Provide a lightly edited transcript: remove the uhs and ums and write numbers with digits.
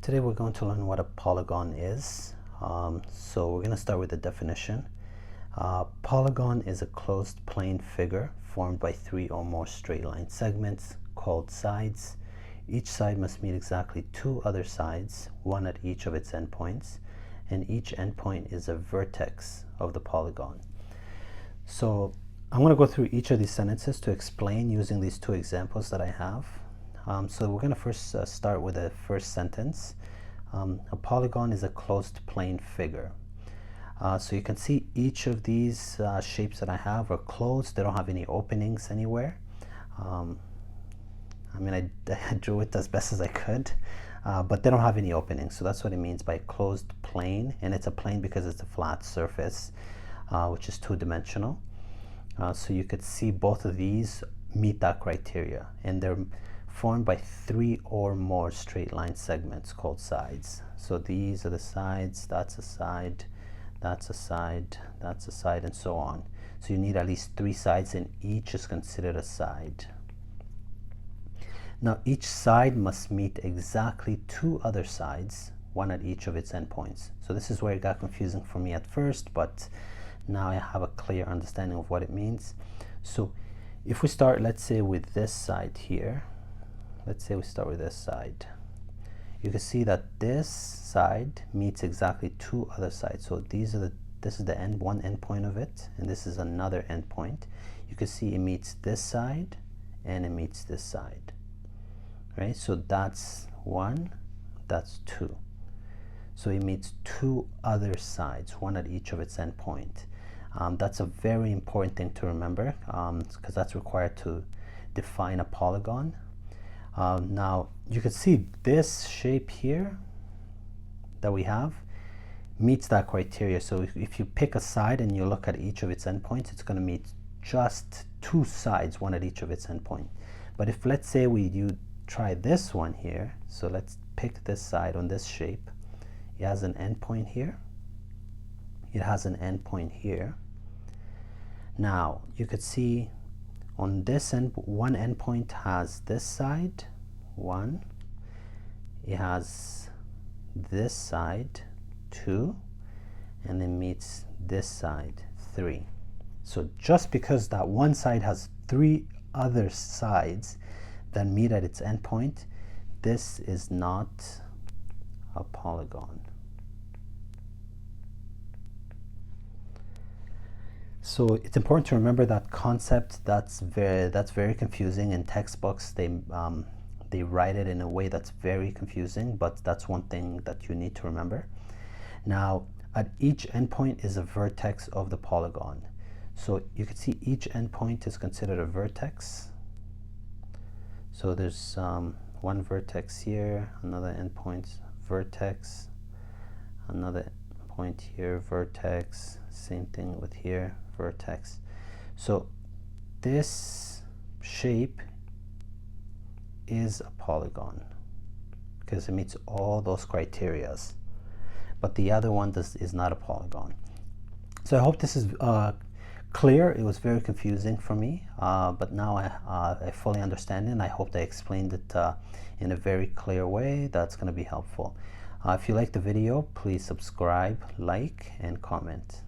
Today we're going to learn what a polygon is. So we're going to start with the definition. Polygon is a closed plane figure formed by three or more straight line segments called sides. Each side must meet exactly two other sides, one at each of its endpoints, and each endpoint is a vertex of the polygon. So I'm going to go through each of these sentences to explain using these two examples that I have. So we're going to first start with the first sentence. A polygon is a closed plane figure. So you can see each of these shapes that I have are closed. They don't have any openings anywhere. I drew it as best as I could, but they don't have any openings. So that's what it means by closed plane. And it's a plane because it's a flat surface, which is two-dimensional. So you could see both of these meet that criteria, and they're formed by three or more straight line segments called sides. So these are the sides, that's a side, that's a side, that's a side, and so on. So you need at least three sides, and each is considered a side. Now each side must meet exactly two other sides, one at each of its endpoints. So this is where it got confusing for me at first, but now I have a clear understanding of what it means. So if we start, let's say, with this side here, let's say we start with this side, you can see that this side meets exactly two other sides. So this is the one endpoint of it, and this is another endpoint. You can see it meets this side and it meets this side, right? So that's one, that's two. So it meets two other sides, one at each of its endpoint. That's a very important thing to remember, because that's required to define a polygon. Now you can see this shape here that we have meets that criteria. So if you pick a side and you look at each of its endpoints, it's going to meet just two sides, one at each of its endpoint. But if, let's say, you try this one here, so let's pick this side on this shape. It has an endpoint here, it has an endpoint here. Now you could see on this end, one endpoint has this side, one. It has this side, two, and then meets this side, three. So just because that one side has three other sides that meet at its endpoint, this is not a polygon. So it's important to remember that concept. That's very confusing in textbooks. They write it in a way that's very confusing, but that's one thing that you need to remember. Now, at each endpoint is a vertex of the polygon. So you can see each endpoint is considered a vertex. So there's one vertex here, another endpoint, vertex, another point here, vertex, same thing with here, vertex. So this shape is a polygon because it meets all those criterias, but the other one is not a polygon. So I hope this is clear. It was very confusing for me, but now I fully understand it, and I hope I explained it in a very clear way that's going to be helpful. If you like the video, please subscribe, like, and comment.